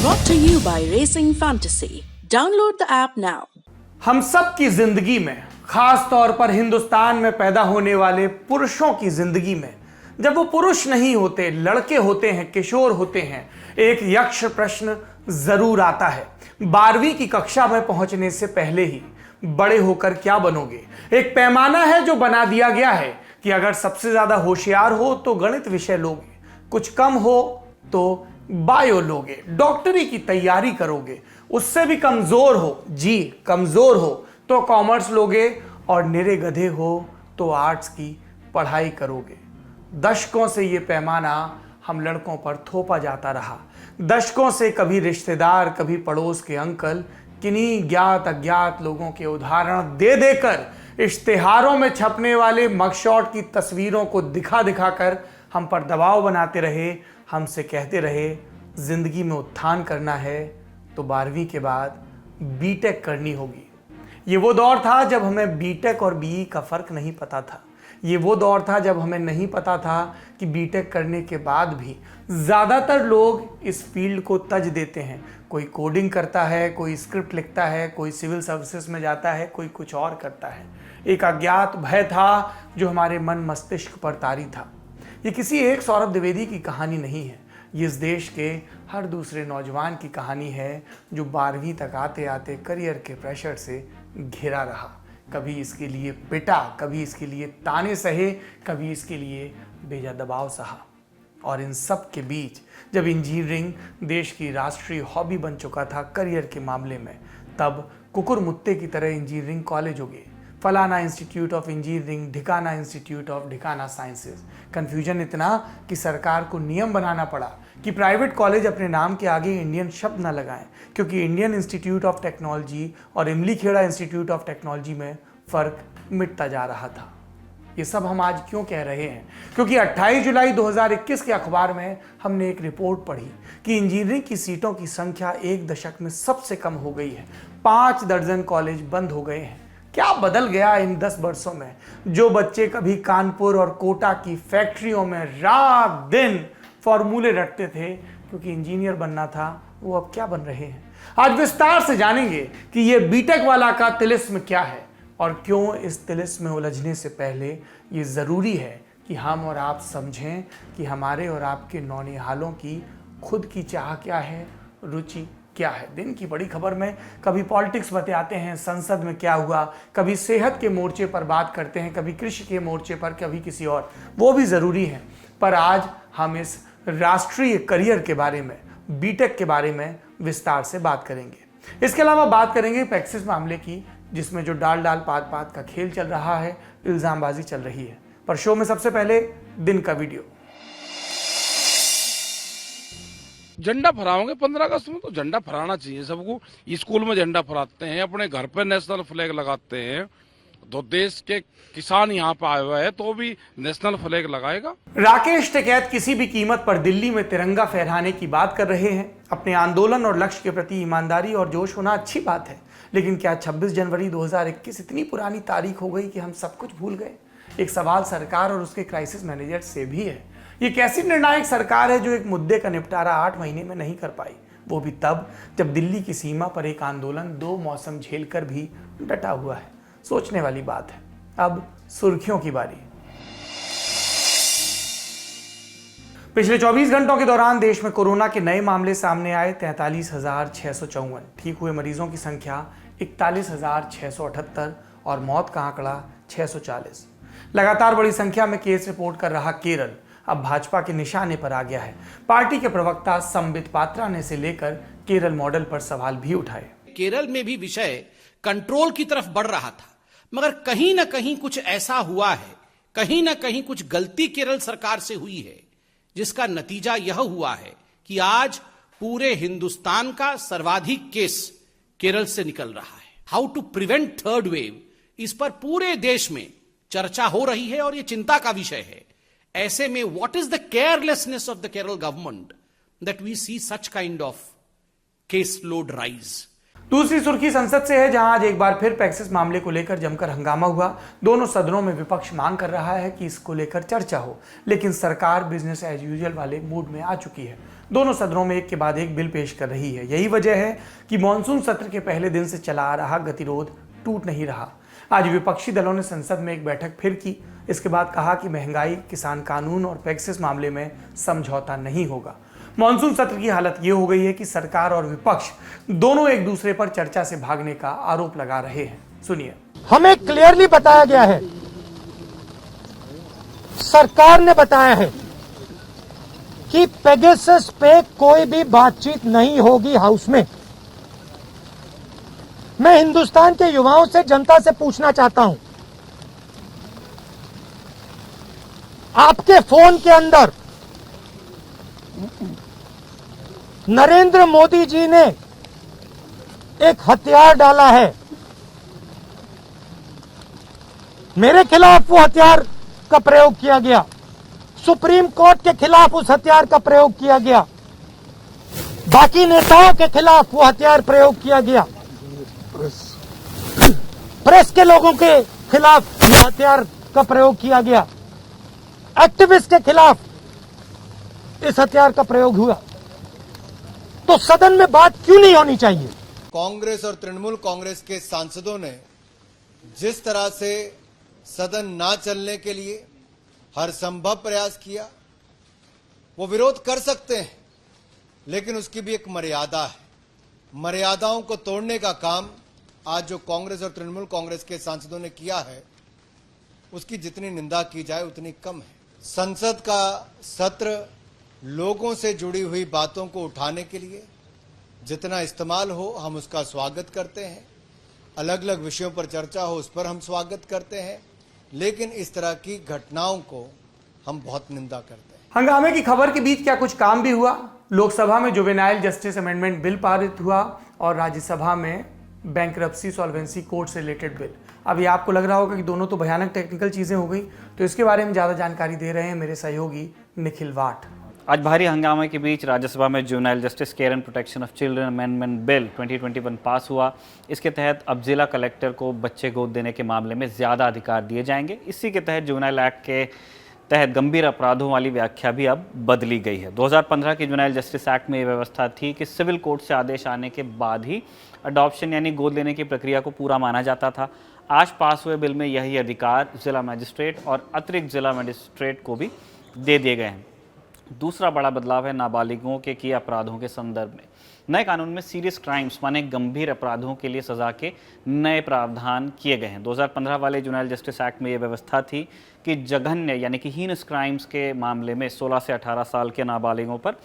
Brought to you by Racing Fantasy. Download the app now. हम सब की जिंदगी में, खास तौर पर हिंदुस्तान में पैदा होने वाले पुरुषों की जिंदगी में, जब वो पुरुष नहीं होते, लड़के होते हैं, किशोर होते हैं, एक यक्ष प्रश्न जरूर आता है। 12वीं की कक्षा में पहुंचने से पहले ही बड़े होकर क्या बनोगे? एक पैमाना है जो बना दिया गया है कि अगर सबसे ज्यादा होशियार हो तो गणित विषय लोगे, कुछ कम हो तो बायो लोगे, डॉक्टरी की तैयारी करोगे, उससे भी कमजोर हो, जी कमजोर हो तो कॉमर्स लोगे, और निरे गधे हो तो आर्ट्स की पढ़ाई करोगे। दशकों से ये पैमाना हम लड़कों पर थोपा जाता रहा। दशकों से कभी रिश्तेदार, कभी पड़ोस के अंकल किन्हीं ज्ञात अज्ञात लोगों के उदाहरण दे देकर इश्तिहारों में छपने वाले मगशॉट की तस्वीरों को दिखा दिखा कर हम पर दबाव बनाते रहे, हमसे कहते रहे जिंदगी में उत्थान करना है तो 12वीं के बाद बीटेक करनी होगी। ये वो दौर था जब हमें बीटेक और बीई का फर्क नहीं पता था। ये वो दौर था जब हमें नहीं पता था कि बीटेक करने के बाद भी ज़्यादातर लोग इस फील्ड को तज देते हैं। कोई कोडिंग करता है, कोई स्क्रिप्ट लिखता है, कोई सिविल सर्विसेज में जाता है, कोई कुछ और करता है। एक अज्ञात भय था जो हमारे मन मस्तिष्क पर तारी था। ये किसी एक सौरभ द्विवेदी की कहानी नहीं है, ये इस देश के हर दूसरे नौजवान की कहानी है जो 12वीं तक आते आते करियर के प्रेशर से घिरा रहा। कभी इसके लिए पिटा, कभी इसके लिए ताने सहे, कभी इसके लिए बेजा दबाव सहा। और इन सब के बीच जब इंजीनियरिंग देश की राष्ट्रीय हॉबी बन चुका था करियर के मामले में, तब कुकुर मुत्ते की तरह इंजीनियरिंग कॉलेज हो गए। फलाना इंस्टीट्यूट ऑफ इंजीनियरिंग, ढिकाना इंस्टीट्यूट ऑफ ढिकाना साइंसेज। कन्फ्यूजन इतना कि सरकार को नियम बनाना पड़ा कि प्राइवेट कॉलेज अपने नाम के आगे इंडियन शब्द ना लगाएं, क्योंकि इंडियन इंस्टीट्यूट ऑफ टेक्नोलॉजी और इमली खेड़ा इंस्टीट्यूट ऑफ टेक्नोलॉजी में फ़र्क मिटता जा रहा था। ये सब हम आज क्यों कह रहे हैं? क्योंकि 28 जुलाई 2021 के अखबार में हमने एक रिपोर्ट पढ़ी कि इंजीनियरिंग की सीटों की संख्या एक दशक में सबसे कम हो गई है। 5 दर्जन कॉलेज बंद हो गए हैं। क्या बदल गया इन 10 वर्षों में? जो बच्चे कभी कानपुर और कोटा की फैक्ट्रियों में रात दिन फॉर्मूले रटते थे क्योंकि इंजीनियर बनना था, वो अब क्या बन रहे हैं? आज विस्तार से जानेंगे कि ये बीटेक वाला का तिलिस्म क्या है और क्यों इस तिलिस्म में उलझने से पहले ये ज़रूरी है कि हम और आप समझें कि हमारे और आपके नौनिहालों की खुद की चाह क्या है, रुचि क्या है। दिन की बड़ी खबर में कभी पॉलिटिक्स बताते हैं, संसद में क्या हुआ, कभी सेहत के मोर्चे पर बात करते हैं, कभी कृषि के मोर्चे पर, कभी किसी और, वो भी ज़रूरी है। पर आज हम इस राष्ट्रीय करियर के बारे में, बीटेक के बारे में विस्तार से बात करेंगे। इसके अलावा बात करेंगे पैक्सिस मामले की, जिसमें जो डाल पात पात का खेल चल रहा है, इल्जामबाजी चल रही है। पर शो में सबसे पहले दिन का वीडियो। झंडा फहराओगे 15 अगस्त में, तो झंडा फहराना चाहिए सबको। स्कूल में झंडा फहराते हैं, अपने घर पे नेशनल फ्लैग लगाते हैं, तो देश के किसान यहाँ पे आए हुए हैं तो भी नेशनल फ्लैग लगाएगा। राकेश टिकैत किसी भी कीमत पर दिल्ली में तिरंगा फहराने की बात कर रहे हैं। अपने आंदोलन और लक्ष्य के प्रति ईमानदारी और जोश होना अच्छी बात है, लेकिन क्या 26 जनवरी 2021 इतनी पुरानी तारीख हो गई कि हम सब कुछ भूल गए? एक सवाल सरकार और उसके क्राइसिस मैनेजर से भी है। ये कैसी निर्णायक सरकार है जो एक मुद्दे का निपटारा 8 महीने में नहीं कर पाई, वो भी तब जब दिल्ली की सीमा पर एक आंदोलन 2 मौसम झेलकर भी डटा हुआ है। सोचने वाली बात है। अब सुर्खियों की बारी। पिछले 24 घंटों के दौरान देश में कोरोना के नए मामले सामने आए 43,654। ठीक हुए मरीजों की संख्या 41,678 और मौत का आंकड़ा 640। लगातार बड़ी संख्या में केस रिपोर्ट कर रहा केरल अब भाजपा के निशाने पर आ गया है। पार्टी के प्रवक्ता संबित पात्रा ने से लेकर केरल मॉडल पर सवाल भी उठाए। केरल में भी विषय कंट्रोल की तरफ बढ़ रहा था, मगर कहीं ना कहीं कुछ ऐसा हुआ है, कहीं ना कहीं कुछ गलती केरल सरकार से हुई है, जिसका नतीजा यह हुआ है कि आज पूरे हिंदुस्तान का सर्वाधिक केस केरल से निकल रहा है। How to prevent third wave, इस पर पूरे देश में चर्चा हो रही है और यह चिंता का विषय है। ऐसे में what is the carelessness of the Kerala government that we see such kind of case load rise. दूसरी सुर्खी संसद से है, जहां आज एक बार फिर पैक्सिस मामले को लेकर जमकर हंगामा हुआ। दोनों सदनों में विपक्ष मांग कर रहा है कि इसको लेकर चर्चा हो, लेकिन सरकार बिजनेस एज यूजुअल वाले मूड में आ चुकी है। दोनों सदनों में एक के बाद एक बिल पेश कर रही है। यही वजह है कि मानसून सत्र के पहले दिन से चला आ रहा गतिरोध टूट नहीं रहा। आज विपक्षी दलों ने संसद में एक बैठक फिर की। इसके बाद कहा कि महंगाई, किसान कानून और पैक्सिस मामले में समझौता नहीं होगा। मानसून सत्र की हालत ये हो गई है कि सरकार और विपक्ष दोनों एक दूसरे पर चर्चा से भागने का आरोप लगा रहे हैं। सुनिए। हमें क्लियरली बताया गया है, सरकार ने बताया है कि पेगासस पे कोई भी बातचीत नहीं होगी हाउस में। मैं हिंदुस्तान के युवाओं से, जनता से पूछना चाहता हूं, आपके फोन के अंदर नरेंद्र मोदी जी ने एक हथियार डाला है। मेरे खिलाफ वो हथियार का प्रयोग किया गया, सुप्रीम कोर्ट के खिलाफ उस हथियार का प्रयोग किया गया, बाकी नेताओं के खिलाफ वो हथियार प्रयोग किया गया, प्रेस के लोगों के खिलाफ वो हथियार का प्रयोग किया गया, एक्टिविस्ट के खिलाफ इस हथियार का प्रयोग हुआ। तो सदन में बात क्यों नहीं होनी चाहिए? कांग्रेस और तृणमूल कांग्रेस के सांसदों ने जिस तरह से सदन ना चलने के लिए हर संभव प्रयास किया, वो विरोध कर सकते हैं, लेकिन उसकी भी एक मर्यादा है। मर्यादाओं को तोड़ने का काम आज जो कांग्रेस और तृणमूल कांग्रेस के सांसदों ने किया है, उसकी जितनी निंदा की जाए उतनी कम है। संसद का सत्र लोगों से जुड़ी हुई बातों को उठाने के लिए जितना इस्तेमाल हो, हम उसका स्वागत करते हैं। अलग अलग विषयों पर चर्चा हो, उस पर हम स्वागत करते हैं, लेकिन इस तरह की घटनाओं को हम बहुत निंदा करते हैं। हंगामे की खबर के बीच क्या कुछ काम भी हुआ। लोकसभा में जुवेनाइल जस्टिस अमेंडमेंट बिल पारित हुआ और राज्यसभा में बैंक्रप्सी सॉल्वेंसी कोड से रिलेटेड बिल। अब ये आपको लग रहा होगा कि दोनों तो भयानक टेक्निकल चीजें हो गई, तो इसके बारे में ज्यादा जानकारी दे रहे हैं मेरे सहयोगी निखिल वाट। आज भारी हंगामे के बीच राज्यसभा में juvenile justice care and protection of children amendment bill 2021 pass हुआ। इसके तहत अब जिला कलेक्टर को बच्चे गोद देने के मामले में ज़्यादा अधिकार दिए जाएंगे। इसी के तहत जुवेनाइल एक्ट के तहत गंभीर अपराधों वाली व्याख्या भी अब बदली गई है। 2015 के जुवेनाइल जस्टिस एक्ट में ये व्यवस्था थी कि सिविल कोर्ट से आदेश आने के बाद ही अडॉप्शन यानी गोद लेने की प्रक्रिया को पूरा माना जाता था। आज पास हुए बिल में यही अधिकार जिला मजिस्ट्रेट और अतिरिक्त जिला मजिस्ट्रेट को भी दे दिए गए हैं। दूसरा बड़ा बदलाव है नाबालिगों के किए अपराधों के संदर्भ में। नए कानून में सीरियस क्राइम्स माने गंभीर अपराधों के लिए सजा के नए प्रावधान किए गए हैं। 2015 वाले जुवेनाइल जस्टिस एक्ट में यह व्यवस्था थी कि जघन्य यानी कि हीनस क्राइम्स के मामले में 16 से 18 साल के नाबालिगों पर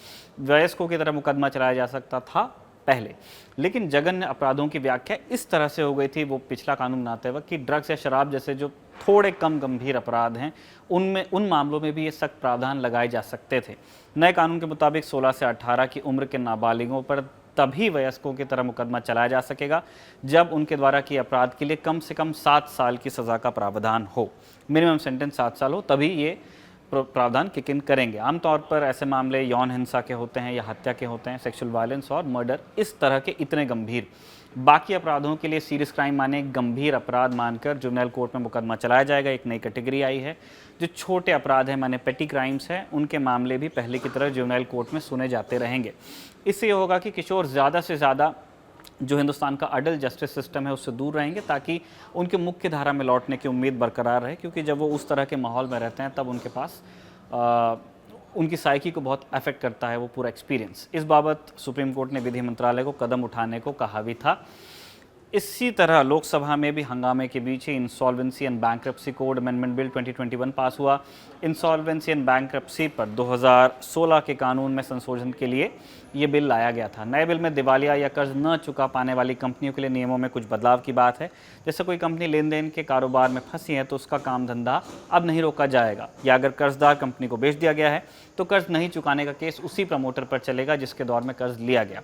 वयस्कों की तरह मुकदमा चलाया जा सकता था पहले, लेकिन जघन्य अपराधों की व्याख्या इस तरह से हो गई थी, वो पिछला कानून बनाते वक्त, कि ड्रग्स या शराब जैसे जो थोड़े कम गंभीर अपराध हैं उन मामलों में भी ये सख्त प्रावधान लगाए जा सकते थे। नए कानून के मुताबिक 16 से 18 की उम्र के नाबालिगों पर तभी वयस्कों की तरह मुकदमा चलाया जा सकेगा जब उनके द्वारा किए अपराध के लिए कम से कम 7 साल की सज़ा का प्रावधान हो। मिनिमम सेंटेंस 7 साल हो, तभी ये प्रावधान किक इन करेंगे। आमतौर पर ऐसे मामले यौन हिंसा के होते हैं या हत्या के होते हैं, सेक्सुअल वायलेंस और मर्डर, इस तरह के इतने गंभीर। बाकी अपराधों के लिए सीरियस क्राइम माने गंभीर अपराध मानकर जुवेनाइल कोर्ट में मुकदमा चलाया जाएगा। एक नई कैटेगरी आई है। जो छोटे अपराध हैं माने पेटी क्राइम्स हैं, उनके मामले भी पहले की तरह जुवेनाइल कोर्ट में सुने जाते रहेंगे। इससे ये होगा कि किशोर ज़्यादा से ज़्यादा जो हिंदुस्तान का अडल्ट जस्टिस सिस्टम है उससे दूर रहेंगे, ताकि उनके मुख्य धारा में लौटने की उम्मीद बरकरार रहे, क्योंकि जब वो उस तरह के माहौल में रहते हैं तब उनके पास उनकी साइकी को बहुत अफेक्ट करता है वो पूरा एक्सपीरियंस। इस बाबत सुप्रीम कोर्ट ने विधि मंत्रालय को कदम उठाने को कहा भी था। इसी तरह लोकसभा में भी हंगामे के बीच ही insolvency and bankruptcy code amendment bill 2021 pass हुआ। इंसॉल्वेंसी एंड बैंक्रप्सी पर 2016 के कानून में संशोधन के लिए ये बिल लाया गया था। नए बिल में दिवालिया या कर्ज न चुका पाने वाली कंपनियों के लिए नियमों में कुछ बदलाव की बात है। जैसे कोई कंपनी लेन देन के कारोबार में फंसी है तो उसका काम धंधा अब नहीं रोका जाएगा, या अगर कर्जदार कंपनी को बेच दिया गया है तो कर्ज नहीं चुकाने का केस उसी प्रमोटर पर चलेगा जिसके दौर में कर्ज लिया गया।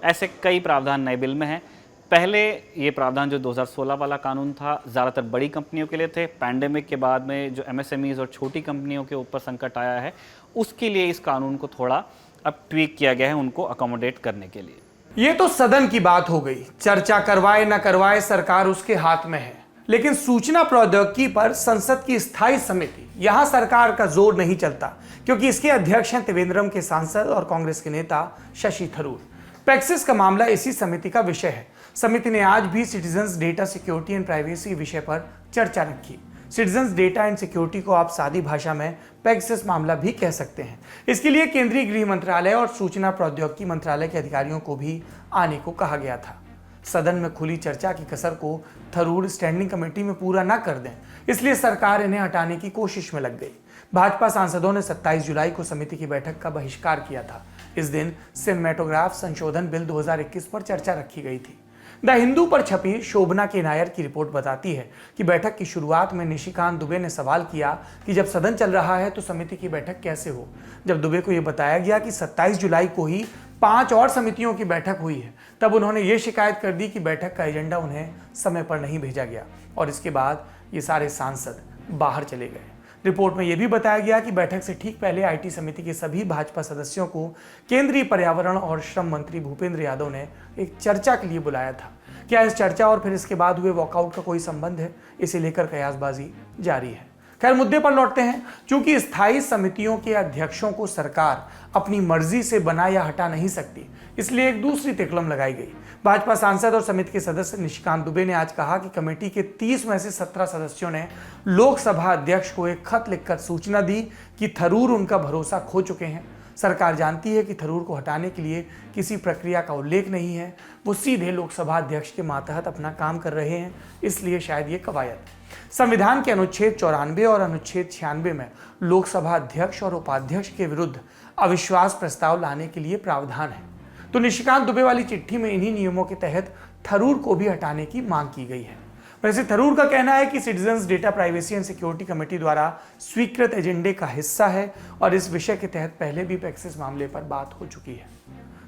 ऐसे कई प्रावधान नए बिल में हैं। पहले ये प्रावधान जो 2016 वाला कानून था ज़्यादातर बड़ी कंपनियों के लिए थे। पैंडेमिक के बाद में जो MSMEs और छोटी कंपनियों के ऊपर संकट आया है, उसके लिए इस कानून को थोड़ा अब ट्वीक किया गया है उनको अकोमोडेट करने के लिए। ये तो सदन की बात हो गई। चर्चा करवाए न करवाए सरकार उसके हाथ में है, लेकिन सूचना प्रौद्योगिकी पर संसद की स्थायी समिति, यहां सरकार का जोर नहीं चलता, क्योंकि इसके अध्यक्ष हैं त्रिवेंद्रम के सांसद और कांग्रेस के नेता शशि थरूर। पैक्सिस का मामला इसी समिति का विषय है। समिति ने आज भी citizens data security and privacy विषय पर चर्चा रखी। सिटीजन्स डेटा एंड सिक्योरिटी को आप सादी भाषा में पैक्सिस मामला भी कह सकते हैं। इसके लिए केंद्रीय गृह मंत्रालय और सूचना प्रौद्योगिकी मंत्रालय के अधिकारियों को भी आने को कहा गया था। सदन में खुली चर्चा की कसर को थरूर स्टैंडिंग कमेटी में पूरा न कर दें, इसलिए सरकार इन्हें हटाने की कोशिश में लग गई। भाजपा सांसदों ने 27 जुलाई को समिति की बैठक का बहिष्कार किया था। इस दिन सिनेमेटोग्राफ संशोधन बिल 2021 पर चर्चा रखी गई थी। द हिंदू पर छपी शोभना के नायर की रिपोर्ट बताती है कि बैठक की शुरुआत में निशिकांत दुबे ने सवाल किया कि जब सदन चल रहा है तो समिति की बैठक कैसे हो। जब दुबे को यह बताया गया कि 27 जुलाई को ही 5 और समितियों की बैठक हुई है, तब उन्होंने ये शिकायत कर दी कि बैठक का एजेंडा उन्हें समय पर नहीं भेजा गया, और इसके बाद ये सारे सांसद बाहर चले गए। रिपोर्ट में यह भी बताया गया कि बैठक से ठीक पहले आईटी समिति के सभी भाजपा सदस्यों को केंद्रीय पर्यावरण और श्रम मंत्री भूपेंद्र यादव ने एक चर्चा के लिए बुलाया था। क्या इस चर्चा और फिर इसके बाद हुए वॉकआउट का कोई संबंध है? इसे लेकर कयासबाजी जारी है। खैर, मुद्दे पर लौटते हैं। चूंकि स्थायी समितियों के अध्यक्षों को सरकार अपनी मर्जी से बना या हटा नहीं सकती, इसलिए एक दूसरी तिकलम लगाई गई। भाजपा सांसद और समिति के सदस्य निशिकांत दुबे ने आज कहा कि कमेटी के 30 में से 17 सदस्यों ने लोकसभा अध्यक्ष को एक खत लिखकर सूचना दी कि थरूर उनका भरोसा खो चुके हैं। सरकार जानती है कि थरूर को हटाने के लिए किसी प्रक्रिया का उल्लेख नहीं है, वो सीधे लोकसभा अध्यक्ष के मातहत अपना काम कर रहे हैं, इसलिए शायद ये कवायद। संविधान के अनुच्छेद 94 और अनुच्छेद 96 में लोकसभा अध्यक्ष और उपाध्यक्ष के विरुद्ध अविश्वास प्रस्ताव लाने के लिए प्रावधान है। तो निशिकांत दुबे वाली चिट्ठी में इन्हीं नियमों के तहत थरूर को भी हटाने की मांग की गई है। वैसे थरूर का कहना है कि citizens data privacy and security committee द्वारा स्वीकृत एजेंडे का हिस्सा है और इस विषय के तहत पहले भी पैक्सिस मामले पर बात हो चुकी है।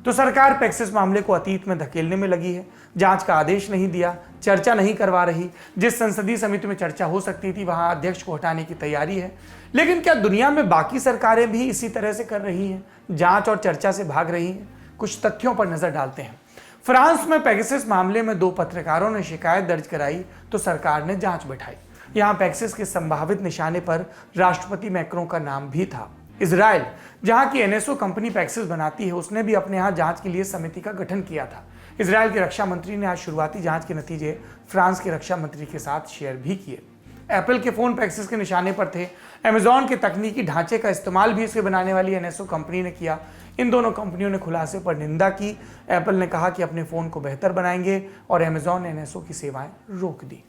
तो सरकार पैक्सिस मामले को अतीत में धकेलने में लगी है। जांच का आदेश नहीं दिया, चर्चा नहीं करवा रही। जिस संसदीय समिति में चर्चा हो सकती थी वहां अध्यक्ष को हटाने की तैयारी है। लेकिन क्या दुनिया में बाकी सरकारें भी इसी तरह से कर रही हैं, जांच और चर्चा से भाग रही हैं? कुछ तथ्यों पर नजर डालते हैं। फ्रांस में पैक्सिस मामले में 2 पत्रकारों ने शिकायत दर्ज कराई तो सरकार ने जांच बैठाई। यहां पैक्सिस के संभावित निशाने पर राष्ट्रपति मैक्रों का नाम भी था। इजराइल, जहां की एनएसओ कंपनी पैक्सिस बनाती है, उसने भी अपने यहां जांच के लिए समिति का गठन किया था। इजराइल के रक्षा मंत्री ने आज शुरुआती जांच के नतीजे फ्रांस के रक्षा मंत्री के साथ शेयर भी किए। एप्पल के फोन पैक्सिस के निशाने पर थे। अमेजॉन के तकनीकी ढांचे का इस्तेमाल भी इसके बनाने वाली एनएसओ कंपनी ने किया। इन दोनों कंपनियों ने खुलासे पर निंदा की। एप्पल ने कहा कि अपने फोन को बेहतर बनाएंगे और अमेजॉन ने एनएसओ की सेवाएं रोक दी।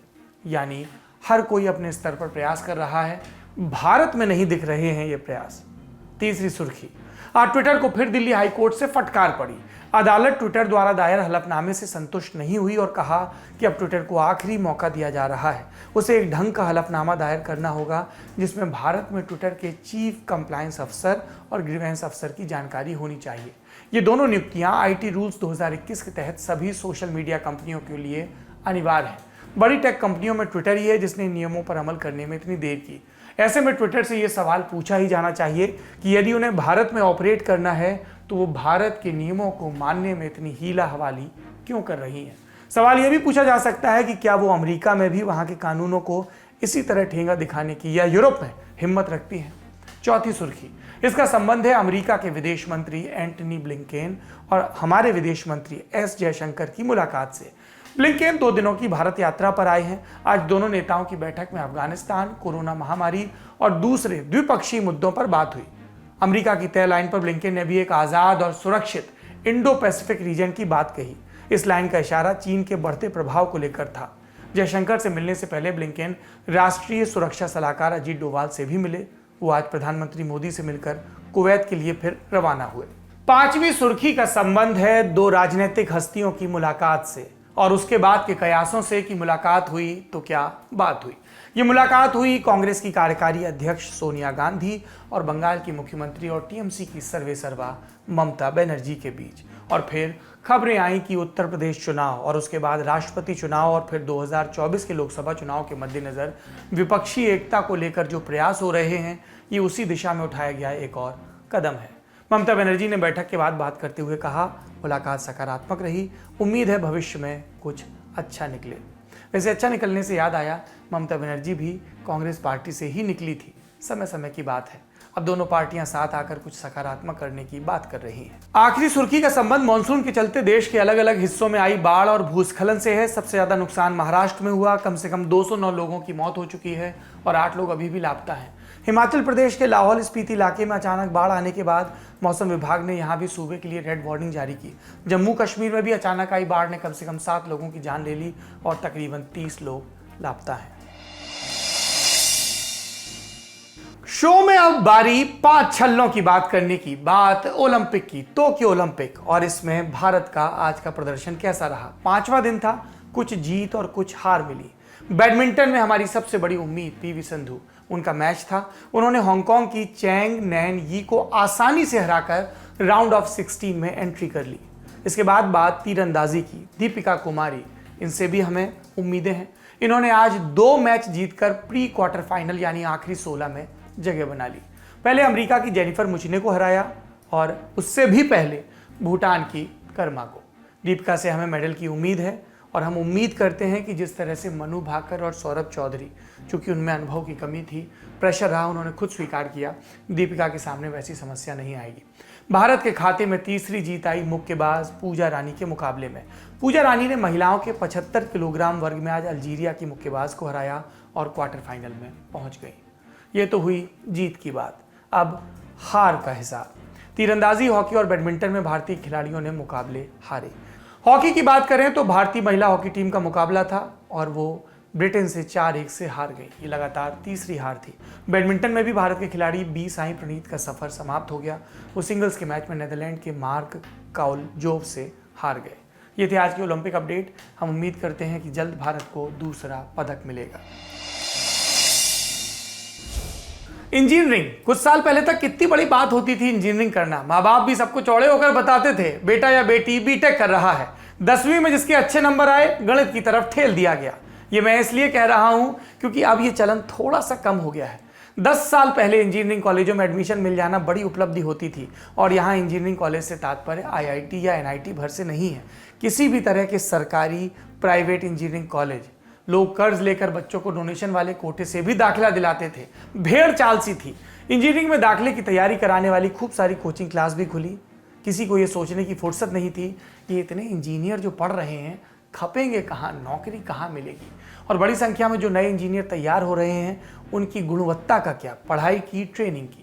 यानी हर कोई अपने स्तर पर प्रयास कर रहा है, भारत में नहीं दिख रहे हैं ये प्रयास। तीसरी सुर्खी, आज ट्विटर को फिर दिल्ली हाईकोर्ट से फटकार पड़ी। अदालत ट्विटर द्वारा दायर हलफनामे से संतुष्ट नहीं हुई और कहा कि अब ट्विटर को आखिरी मौका दिया जा रहा है। उसे एक ढंग का हलफनामा दायर करना होगा जिसमें भारत में ट्विटर के चीफ कंप्लायंस अफसर और ग्रीवेंस अफसर की जानकारी होनी चाहिए। ये दोनों नियुक्तियां आईटी रूल्स 2021 के तहत सभी सोशल मीडिया कंपनियों के लिए अनिवार्य है। बड़ी टेक कंपनियों में ट्विटर ही है जिसने नियमों पर अमल करने में इतनी देर की। ऐसे में ट्विटर से यह सवाल पूछा ही जाना चाहिए कि यदि उन्हें भारत में ऑपरेट करना है तो वो भारत के नियमों को मानने में इतनी हीला हवाली क्यों कर रही है। सवाल यह भी पूछा जा सकता है कि क्या वो अमेरिका में भी वहां के कानूनों को इसी तरह ठेंगा दिखाने की या यूरोप में हिम्मत रखती है। चौथी सुर्खी, इसका संबंध है अमेरिका के विदेश मंत्री एंटनी ब्लिंकेन और हमारे विदेश मंत्री एस जयशंकर की मुलाकात से। ब्लिंकेन 2 दिनों की भारत यात्रा पर आए हैं। आज दोनों नेताओं की बैठक में अफगानिस्तान, कोरोना महामारी और दूसरे द्विपक्षीय मुद्दों पर बात हुई। अमेरिका की तय लाइन पर ब्लिंकेन ने भी एक आजाद और सुरक्षित इंडो पैसिफिक रीजन की बात कही। इस लाइन का इशारा चीन के बढ़ते प्रभाव को लेकर था। जयशंकर से मिलने से पहले ब्लिंकेन राष्ट्रीय सुरक्षा सलाहकार अजीत डोभाल से भी मिले। वो आज प्रधानमंत्री मोदी से मिलकर कुवैत के लिए फिर रवाना हुए। 5वीं सुर्खी का संबंध है 2 राजनीतिक हस्तियों की मुलाकात से और उसके बाद के कयासों से कि मुलाकात हुई तो क्या बात हुई। ये मुलाकात हुई कांग्रेस की कार्यकारी अध्यक्ष सोनिया गांधी और बंगाल की मुख्यमंत्री और टीएमसी की सर्वेसर्वा ममता बनर्जी के बीच। और फिर खबरें आई कि उत्तर प्रदेश चुनाव और उसके बाद राष्ट्रपति चुनाव और फिर 2024 के लोकसभा चुनाव के मद्देनजर विपक्षी एकता को लेकर जो प्रयास हो रहे हैं, ये उसी दिशा में उठाया गया एक और कदम है। ममता बनर्जी ने बैठक के बाद बात करते हुए कहा, मुलाकात सकारात्मक रही, उम्मीद है भविष्य में कुछ अच्छा निकले। वैसे अच्छा निकलने से याद आया, ममता बनर्जी भी कांग्रेस पार्टी से ही निकली थी, समय समय की बात है। अब दोनों पार्टियां साथ आकर कुछ सकारात्मक करने की बात कर रही हैं। आखिरी सुर्खी का संबंध मानसून के चलते देश के अलग अलग हिस्सों में आई बाढ़ और भूस्खलन से है। सबसे ज्यादा नुकसान महाराष्ट्र में हुआ, कम से कम 209 लोगों की मौत हो चुकी है और 8 लोग अभी भी लापता हैं। हिमाचल प्रदेश के लाहौल स्पीति इलाके में अचानक बाढ़ आने के बाद मौसम विभाग ने यहां भी सूबे के लिए रेड वार्निंग जारी की। जम्मू कश्मीर में भी अचानक आई बाढ़ ने कम से कम 7 लोगों की जान ले ली और तकरीबन 30 लोग लापता हैं। शो में अब बारी 5 छल्लों की बात करने की, बात ओलंपिक की, टोक्यो ओलंपिक, और इसमें भारत का आज का प्रदर्शन कैसा रहा। 5वां दिन था, कुछ जीत और कुछ हार मिली। बैडमिंटन में हमारी सबसे बड़ी उम्मीद पीवी सिंधु, उनका मैच था, उन्होंने हांगकांग की चैंग नैन यी को आसानी से हराकर राउंड ऑफ 16 में एंट्री कर ली। इसके बाद बात तीरंदाजी की, दीपिका कुमारी, इनसे भी हमें उम्मीदें हैं। इन्होंने आज 2 मैच जीतकर प्री क्वार्टर फाइनल यानी आखिरी 16 में जगह बना ली। पहले अमेरिका की जेनिफर मुचिने को हराया और उससे भी पहले भूटान की कर्मा को। दीपिका से हमें मेडल की उम्मीद है और हम उम्मीद करते हैं कि जिस तरह से मनु भाकर और सौरभ चौधरी, चूंकि उनमें अनुभव की कमी थी, प्रेशर रहा, उन्होंने खुद स्वीकार किया, दीपिका के सामने वैसी समस्या नहीं आएगी। भारत के खाते में तीसरी जीत आई मुक्केबाज पूजा रानी के मुकाबले में। पूजा रानी ने महिलाओं के 75 किलोग्राम वर्ग में आज अल्जीरिया की मुक्केबाज को हराया और क्वार्टर फाइनल में पहुंच गई। ये तो हुई जीत की बात, अब हार का हिसाब। तीरंदाजी, हॉकी और बैडमिंटन में भारतीय खिलाड़ियों ने मुकाबले हारे। हॉकी की बात करें तो भारतीय महिला हॉकी टीम का मुकाबला था और वो ब्रिटेन से 4-1 से हार गई। ये लगातार तीसरी हार थी। बैडमिंटन में भी भारत के खिलाड़ी बी साई प्रणीत का सफर समाप्त हो गया। वो सिंगल्स के मैच में नीदरलैंड के मार्क काउलजोव से हार गए। ये थे आज की ओलंपिक अपडेट। हम उम्मीद करते हैं कि जल्द भारत को दूसरा पदक मिलेगा। इंजीनियरिंग, कुछ साल पहले तक कितनी बड़ी बात होती थी इंजीनियरिंग करना। माँ बाप भी सबको चौड़े होकर बताते थे, बेटा या बेटी बीटेक कर रहा है। 10वीं में जिसके अच्छे नंबर आए, गणित की तरफ ठेल दिया गया। ये मैं इसलिए कह रहा हूं क्योंकि अब ये चलन थोड़ा सा कम हो गया है। 10 साल पहले इंजीनियरिंग कॉलेजों में एडमिशन मिल जाना बड़ी उपलब्धि होती थी और यहाँ इंजीनियरिंग कॉलेज से तात्पर्य आईआईटी या एनआईटी भर से नहीं है। किसी भी तरह के सरकारी प्राइवेट इंजीनियरिंग कॉलेज, लोग कर्ज लेकर बच्चों को डोनेशन वाले कोटे से भी दाखिला दिलाते थे। भेड़ चाल सी थी। इंजीनियरिंग में दाखिले की तैयारी कराने वाली खूब सारी कोचिंग क्लास भी खुली। किसी को ये सोचने की फुर्सत नहीं थी कि इतने इंजीनियर जो पढ़ रहे हैं खपेंगे कहाँ, नौकरी कहाँ मिलेगी। और बड़ी संख्या में जो नए इंजीनियर तैयार हो रहे हैं उनकी गुणवत्ता का क्या, पढ़ाई की, ट्रेनिंग की।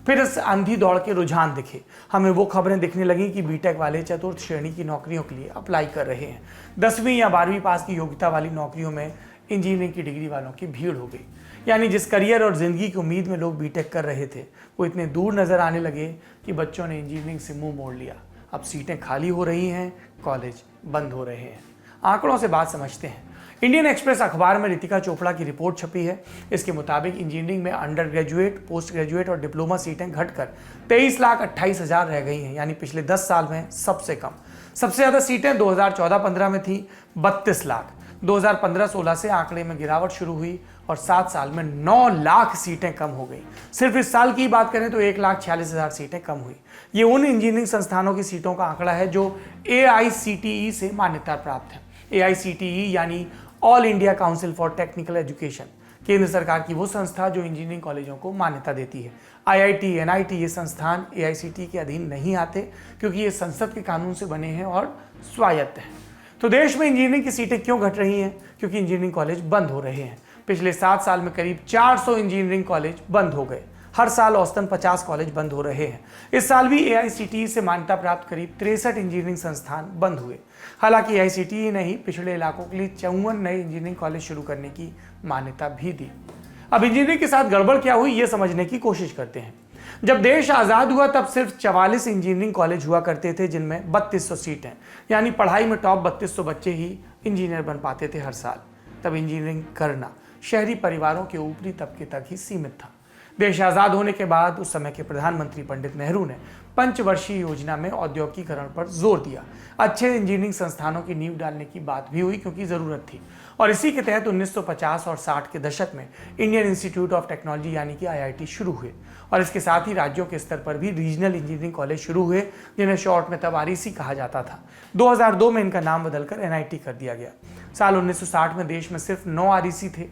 फिर इस अंधी दौड़ के रुझान दिखे। हमें वो खबरें दिखने लगी कि बीटेक वाले चतुर्थ श्रेणी की नौकरियों के लिए अप्लाई कर रहे हैं। 10वीं या 12वीं पास की योग्यता वाली नौकरियों में इंजीनियरिंग की डिग्री वालों की भीड़ हो गई। यानी जिस करियर और जिंदगी की उम्मीद में लोग बीटेक कर रहे थे वो इतने दूर नजर आने लगे कि बच्चों ने इंजीनियरिंग से मुंह मोड़ लिया। अब सीटें खाली हो रही हैं, कॉलेज बंद हो रहे हैं। आंकड़ों से बात समझते हैं। इंडियन एक्सप्रेस अखबार में रितिका चोपड़ा की रिपोर्ट छपी है। इसके मुताबिक इंजीनियरिंग में अंडर ग्रेजुएट, पोस्ट ग्रेजुएट और डिप्लोमा सीटें घटकर 23,28,000 रह गई हैं, यानी पिछले 10 साल में सबसे कम। सबसे ज़्यादा सीटें 2014-15 में थी 32 लाख। 2015-16 से आंकड़े में गिरावट शुरू हुई और 7 साल में 9 लाख सीटें कम हो गई। सिर्फ इस साल की बात करें तो 1,46,000 सीटें कम हुई। ये उन इंजीनियरिंग संस्थानों की सीटों का आंकड़ा है जो AICTE से मान्यता प्राप्त है। AICTE यानी all India council for technical education, केंद्र सरकार की वो संस्था जो इंजीनियरिंग कॉलेजों को मान्यता देती है। IIT, NIT ये संस्थान AICTE के अधीन नहीं आते क्योंकि ये संसद के कानून से बने हैं और स्वायत्त हैं। तो देश में इंजीनियरिंग की सीटें क्यों घट रही हैं? क्योंकि इंजीनियरिंग कॉलेज बंद हो रहे हैं। पिछले 7 साल में करीब 400 इंजीनियरिंग कॉलेज बंद हो गए। हर साल औसतन 50 कॉलेज बंद हो रहे हैं। इस साल भी AICTE से मान्यता प्राप्त करीब 63 इंजीनियरिंग संस्थान बंद हुए। हालांकि AICTE ने ही पिछड़े इलाकों के लिए 54 नए इंजीनियरिंग कॉलेज शुरू करने की मान्यता भी दी। अब इंजीनियरिंग के साथ गड़बड़ क्या हुई ये समझने की कोशिश करते हैं। जब देश आज़ाद हुआ तब सिर्फ 44 इंजीनियरिंग कॉलेज हुआ करते थे जिनमें 3200 सीटें, यानी पढ़ाई में टॉप 3200 बच्चे ही इंजीनियर बन पाते थे हर साल। तब इंजीनियरिंग करना शहरी परिवारों के ऊपरी तबके तक ही सीमित था। देश आज़ाद होने के बाद उस समय के प्रधानमंत्री पंडित नेहरू ने पंचवर्षीय योजना में औद्योगिकीकरण पर जोर दिया। अच्छे इंजीनियरिंग संस्थानों की नींव डालने की बात भी हुई क्योंकि ज़रूरत थी, और इसी के तहत 1950 और 60 के दशक में इंडियन इंस्टीट्यूट ऑफ टेक्नोलॉजी यानी कि IIT शुरू हुए, और इसके साथ ही राज्यों के स्तर पर भी रीजनल इंजीनियरिंग कॉलेज शुरू हुए, जिन्हें शॉर्ट में तब REC कहा जाता था। 2002 में इनका नाम बदलकर NIT कर दिया गया। साल 1960 में देश में सिर्फ 9 REC थे।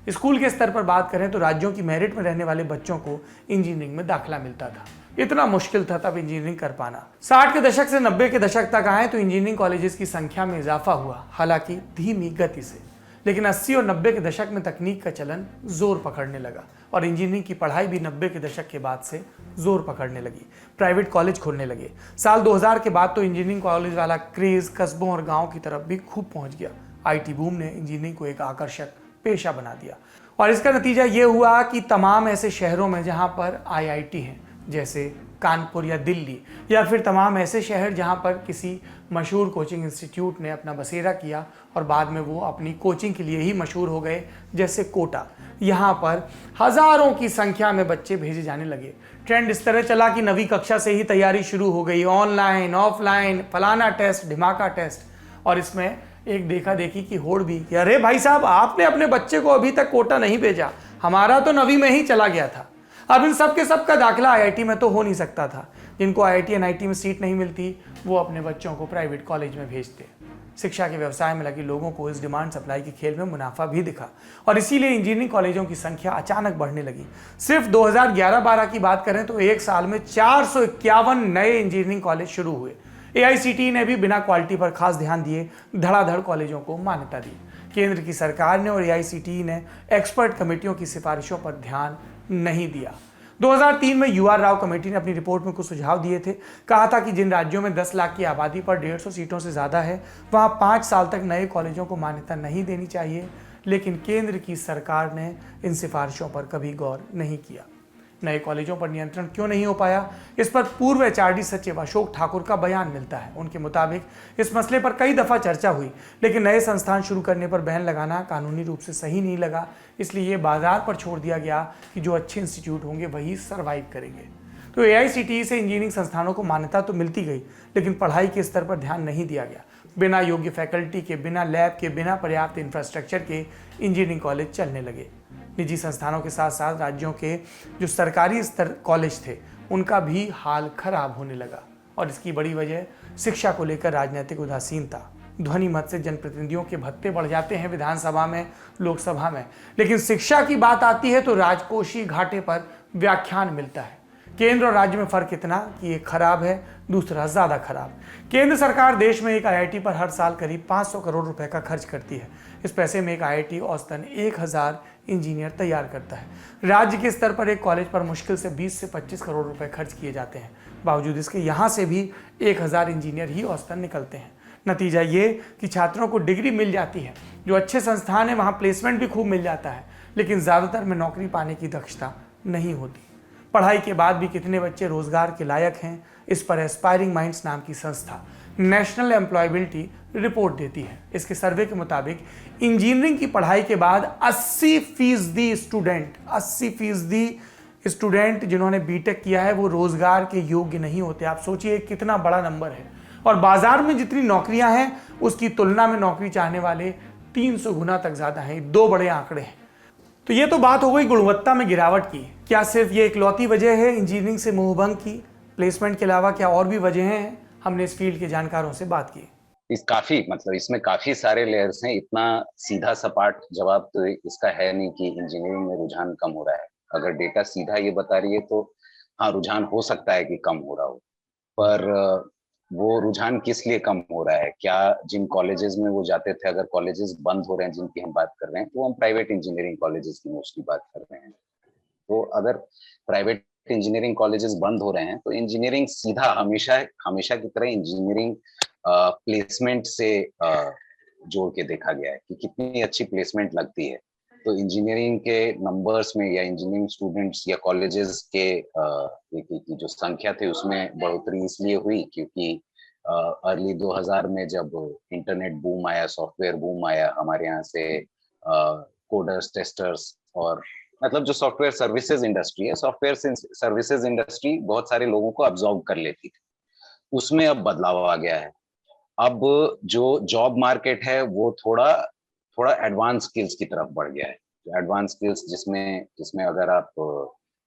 स्कूल के स्तर पर बात करें तो राज्यों की मेरिट में रहने वाले बच्चों को इंजीनियरिंग में दाखिला मिलता था। इतना मुश्किल था तब इंजीनियरिंग कर पाना। 60 के दशक से 90 के दशक तक आए तो इंजीनियरिंग कॉलेजेस की संख्या में इजाफा हुआ, हालांकि धीमी गति से। लेकिन 80 और 90 के दशक में तकनीक का चलन जोर पकड़ने लगा और इंजीनियरिंग की पढ़ाई भी 90 के दशक के बाद से जोर पकड़ने लगी। प्राइवेट कॉलेज खुलने लगे। साल 2000 के बाद तो इंजीनियरिंग कॉलेज वाला क्रेज कस्बों और गाँव की तरफ भी खूब पहुंच गया। IT बूम ने इंजीनियरिंग को एक आकर्षक पेशा बना दिया, और इसका नतीजा ये हुआ कि तमाम ऐसे शहरों में जहां पर IIT हैं, जैसे कानपुर या दिल्ली, या फिर तमाम ऐसे शहर जहां पर किसी मशहूर कोचिंग इंस्टीट्यूट ने अपना बसेरा किया और बाद में वो अपनी कोचिंग के लिए ही मशहूर हो गए, जैसे कोटा, यहाँ पर हज़ारों की संख्या में बच्चे भेजे जाने लगे। ट्रेंड इस तरह चला कि 9वीं कक्षा से ही तैयारी शुरू हो गई, ऑनलाइन ऑफलाइन, फलाना टेस्ट ढिमाका टेस्ट, और इसमें एक देखा देखी की होड़ भी कि अरे भाई साहब, आपने अपने बच्चे को अभी तक कोटा नहीं भेजा, हमारा तो 9वीं में ही चला गया था। अब इन सब के सब का दाखिला IIT में तो हो नहीं सकता था। जिनको IIT NIT में सीट नहीं मिलती वो अपने बच्चों को प्राइवेट कॉलेज में भेजते। शिक्षा के व्यवसाय में लगे लोगों को इस डिमांड सप्लाई के खेल में मुनाफा भी दिखा, और इसीलिए इंजीनियरिंग कॉलेजों की संख्या अचानक बढ़ने लगी। सिर्फ 2011-12 की बात करें तो एक साल में 451 नए इंजीनियरिंग कॉलेज शुरू हुए। AICTE ने भी बिना क्वालिटी पर खास ध्यान दिए धड़ाधड़ कॉलेजों को मान्यता दी। केंद्र की सरकार ने और AICTE ने एक्सपर्ट कमेटियों की सिफारिशों पर ध्यान नहीं दिया। 2003 में UR राव कमेटी ने अपनी रिपोर्ट में कुछ सुझाव दिए थे। कहा था कि जिन राज्यों में 10 लाख की आबादी पर 150 सीटों से ज़्यादा है, वहाँ 5 साल तक नए कॉलेजों को मान्यता नहीं देनी चाहिए, लेकिन केंद्र की सरकार ने इन सिफारिशों पर कभी गौर नहीं किया। नए कॉलेजों पर नियंत्रण क्यों नहीं हो पाया, इस पर पूर्व HRD सचिव अशोक ठाकुर का बयान मिलता है। उनके मुताबिक इस मसले पर कई दफ़ा चर्चा हुई, लेकिन नए संस्थान शुरू करने पर बैन लगाना कानूनी रूप से सही नहीं लगा, इसलिए ये बाजार पर छोड़ दिया गया कि जो अच्छे इंस्टीट्यूट होंगे वही सर्वाइव करेंगे। तो AICTE से इंजीनियरिंग संस्थानों को मान्यता तो मिलती गई, लेकिन पढ़ाई के स्तर पर ध्यान नहीं दिया गया। बिना योग्य फैकल्टी के, बिना लैब के, बिना पर्याप्त इंफ्रास्ट्रक्चर के इंजीनियरिंग कॉलेज चलने लगे। निजी संस्थानों के साथ साथ राज्यों के जो सरकारी स्तर कॉलेज थे, उनका भी हाल खराब होने लगा, और इसकी बड़ी वजह शिक्षा को लेकर राजनीतिक उदासीनता। ध्वनि मत से जनप्रतिनिधियों के भत्ते बढ़ जाते हैं विधानसभा में, लोकसभा में, लेकिन शिक्षा की बात आती है तो राजकोषीय घाटे पर व्याख्यान मिलता है। केंद्र और राज्य में फर्क इतना कि एक खराब है, दूसरा ज्यादा खराब। केंद्र सरकार देश में एक IIT पर हर साल करीब 500 करोड़ रुपए का खर्च करती है। इस पैसे में एक IIT औसतन 1000 इंजीनियर तैयार करता है। राज्य के स्तर पर एक कॉलेज पर मुश्किल से 20 से 25 करोड़ रुपए खर्च किए जाते हैं। बावजूद इसके यहाँ से भी 1000 इंजीनियर ही औसतन निकलते हैं। नतीजा ये कि छात्रों को डिग्री मिल जाती है, जो अच्छे संस्थान है वहाँ प्लेसमेंट भी खूब मिल जाता है, लेकिन ज़्यादातर में नौकरी पाने की दक्षता नहीं होती। पढ़ाई के बाद भी कितने बच्चे रोजगार के लायक हैं, इस पर एस्पायरिंग माइंड्स नाम की संस्था नेशनल एम्प्लॉयबिलिटी रिपोर्ट देती है। इसके सर्वे के मुताबिक इंजीनियरिंग की पढ़ाई के बाद 80% स्टूडेंट जिन्होंने बीटेक किया है वो रोजगार के योग्य नहीं होते। आप सोचिए कितना बड़ा नंबर है, और बाजार में जितनी नौकरियां हैं उसकी तुलना में नौकरी चाहने वाले 300 गुना तक ज्यादा हैं। 2 बड़े आंकड़े हैं। तो ये तो बात हो गई गुणवत्ता में गिरावट की। क्या सिर्फ ये इकलौती वजह है इंजीनियरिंग से मोहभंग की? प्लेसमेंट के अलावा क्या और भी वजहें हैं? हमने इस फील्ड के जानकारों से बात की। इसमें काफी सारे लेयर्स हैं। इतना सीधा सपाट जवाब तो इसका है नहीं कि इंजीनियरिंग में रुझान कम हो रहा है। अगर डेटा सीधा ये बता रही है तो हाँ, रुझान हो सकता है कि कम हो रहा हो, पर वो रुझान किस लिए कम हो रहा है? क्या जिन कॉलेजेस में वो जाते थे, अगर कॉलेजेस बंद हो रहे हैं जिनकी हम बात कर रहे हैं, तो हम प्राइवेट इंजीनियरिंग कॉलेजेस की मोस्टली बात कर रहे हैं। तो अगर प्राइवेट इंजीनियरिंग कॉलेजेस बंद हो रहे हैं तो इंजीनियरिंग सीधा हमेशा की तरह इंजीनियरिंग प्लेसमेंट से जोड़ के देखा गया है कि कितनी अच्छी प्लेसमेंट लगती है। तो इंजीनियरिंग के नंबर्स में या इंजीनियरिंग स्टूडेंट्स या कॉलेजेस के की जो संख्या थी उसमें बढ़ोतरी इसलिए हुई क्योंकि अर्ली 2000 में जब इंटरनेट बूम आया, सॉफ्टवेयर बूम आया, हमारे यहाँ से कोडर्स, टेस्टर्स और मतलब जो सॉफ्टवेयर सर्विसेज इंडस्ट्री है, सॉफ्टवेयर सर्विसेज इंडस्ट्री बहुत सारे लोगों को अब्सॉर्ब कर लेती थी, उसमें अब बदलाव आ गया है। अब जो जॉब मार्केट है वो थोड़ा थोड़ा एडवांस स्किल्स की तरफ बढ़ गया है। एडवांस स्किल्स जिसमें जिसमें अगर आप